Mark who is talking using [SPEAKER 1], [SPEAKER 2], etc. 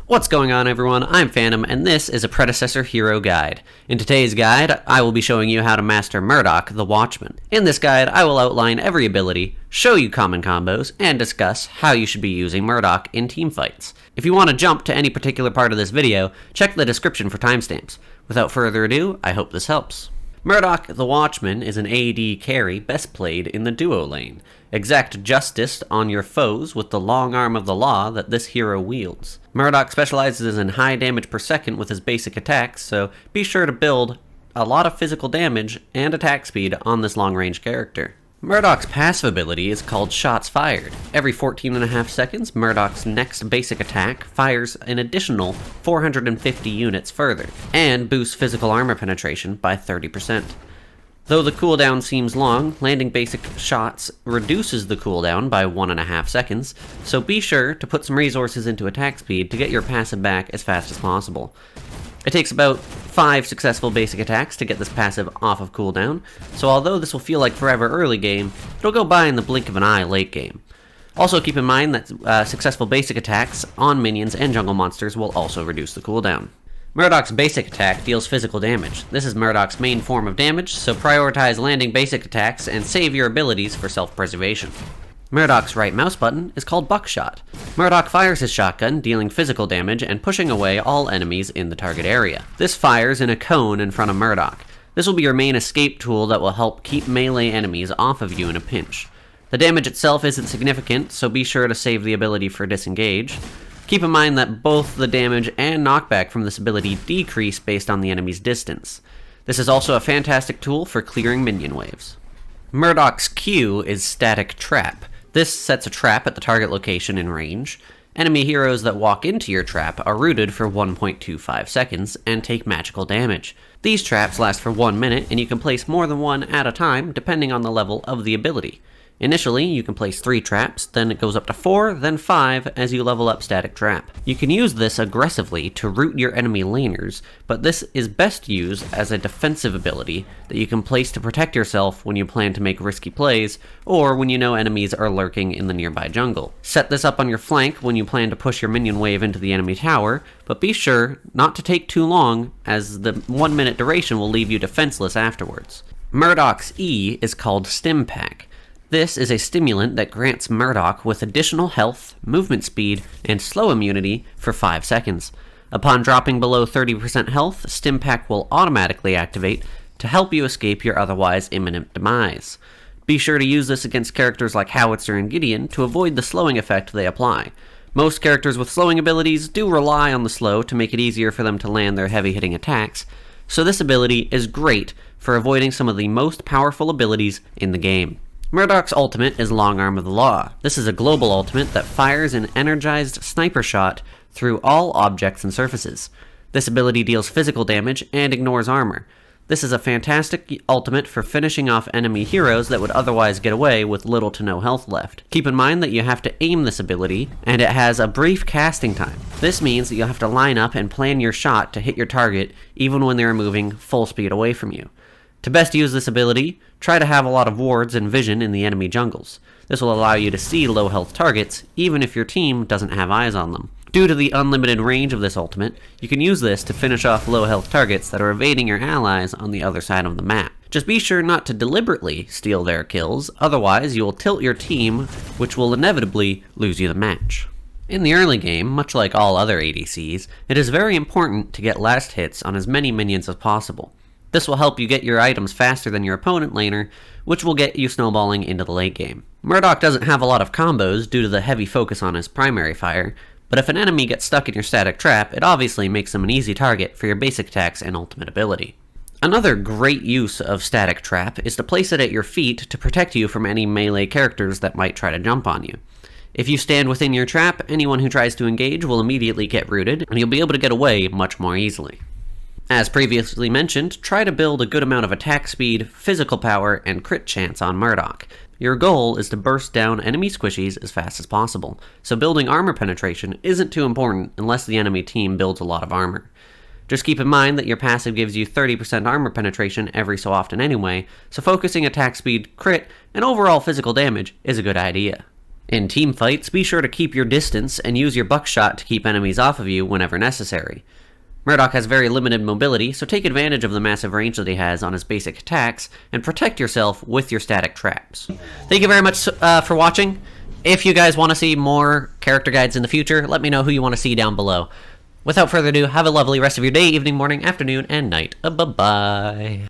[SPEAKER 1] What's going on, everyone? I'm Phantom, and this is a Predecessor Hero Guide. In today's guide, I will be showing you how to master Murdock, the Watchman. In this guide, I will outline every ability, show you common combos, and discuss how you should be using Murdock in team fights. If you want to jump to any particular part of this video, check the description for timestamps. Without further ado, I hope this helps. Murdock, the Watchman, is an AD carry best played in the duo lane. Exact justice on your foes with the long arm of the law that this hero wields. Murdock specializes in high damage per second with his basic attacks, so be sure to build a lot of physical damage and attack speed on this long-range character. Murdock's passive ability is called Shots Fired. Every 14.5 seconds, Murdock's next basic attack fires an additional 450 units further, and boosts physical armor penetration by 30%. Though the cooldown seems long, landing basic shots reduces the cooldown by 1.5 seconds, so be sure to put some resources into attack speed to get your passive back as fast as possible. It takes about 5 successful basic attacks to get this passive off of cooldown, so although this will feel like forever early game, it'll go by in the blink of an eye late game. Also keep in mind that successful basic attacks on minions and jungle monsters will also reduce the cooldown. Murdock's basic attack deals physical damage. This is Murdock's main form of damage, so prioritize landing basic attacks and save your abilities for self-preservation. Murdock's right mouse button is called Buckshot. Murdock fires his shotgun, dealing physical damage and pushing away all enemies in the target area. This fires in a cone in front of Murdock. This will be your main escape tool that will help keep melee enemies off of you in a pinch. The damage itself isn't significant, so be sure to save the ability for disengage. Keep in mind that both the damage and knockback from this ability decrease based on the enemy's distance. This is also a fantastic tool for clearing minion waves. Murdock's Q is Static Trap. This sets a trap at the target location in range. Enemy heroes that walk into your trap are rooted for 1.25 seconds and take magical damage. These traps last for 1 minute, and you can place more than one at a time depending on the level of the ability. Initially, you can place 3 traps, then it goes up to 4, then 5 as you level up Static Trap. You can use this aggressively to root your enemy laners, but this is best used as a defensive ability that you can place to protect yourself when you plan to make risky plays, or when you know enemies are lurking in the nearby jungle. Set this up on your flank when you plan to push your minion wave into the enemy tower, but be sure not to take too long, as the 1 minute duration will leave you defenseless afterwards. Murdock's E is called Stimpack. This is a stimulant that grants Murdock with additional health, movement speed, and slow immunity for 5 seconds. Upon dropping below 30% health, Stimpack will automatically activate to help you escape your otherwise imminent demise. Be sure to use this against characters like Howitzer and Gideon to avoid the slowing effect they apply. Most characters with slowing abilities do rely on the slow to make it easier for them to land their heavy-hitting attacks, so this ability is great for avoiding some of the most powerful abilities in the game. Murdock's ultimate is Long Arm of the Law. This is a global ultimate that fires an energized sniper shot through all objects and surfaces. This ability deals physical damage and ignores armor. This is a fantastic ultimate for finishing off enemy heroes that would otherwise get away with little to no health left. Keep in mind that you have to aim this ability, and it has a brief casting time. This means that you'll have to line up and plan your shot to hit your target even when they're moving full speed away from you. To best use this ability, try to have a lot of wards and vision in the enemy jungles. This will allow you to see low health targets, even if your team doesn't have eyes on them. Due to the unlimited range of this ultimate, you can use this to finish off low health targets that are evading your allies on the other side of the map. Just be sure not to deliberately steal their kills, otherwise you will tilt your team, which will inevitably lose you the match. In the early game, much like all other ADCs, it is very important to get last hits on as many minions as possible. This will help you get your items faster than your opponent laner, which will get you snowballing into the late game. Murdock doesn't have a lot of combos due to the heavy focus on his primary fire, but if an enemy gets stuck in your static trap, it obviously makes them an easy target for your basic attacks and ultimate ability. Another great use of Static Trap is to place it at your feet to protect you from any melee characters that might try to jump on you. If you stand within your trap, anyone who tries to engage will immediately get rooted, and you'll be able to get away much more easily. As previously mentioned, try to build a good amount of attack speed, physical power, and crit chance on Murdock. Your goal is to burst down enemy squishies as fast as possible, so building armor penetration isn't too important unless the enemy team builds a lot of armor. Just keep in mind that your passive gives you 30% armor penetration every so often anyway, so focusing attack speed, crit, and overall physical damage is a good idea. In team fights, be sure to keep your distance and use your Buckshot to keep enemies off of you whenever necessary. Murdock has very limited mobility, so take advantage of the massive range that he has on his basic attacks, and protect yourself with your static traps. Thank you very much for watching. If you guys want to see more character guides in the future, let me know who you want to see down below. Without further ado, have a lovely rest of your day, evening, morning, afternoon, and night. Bye-bye.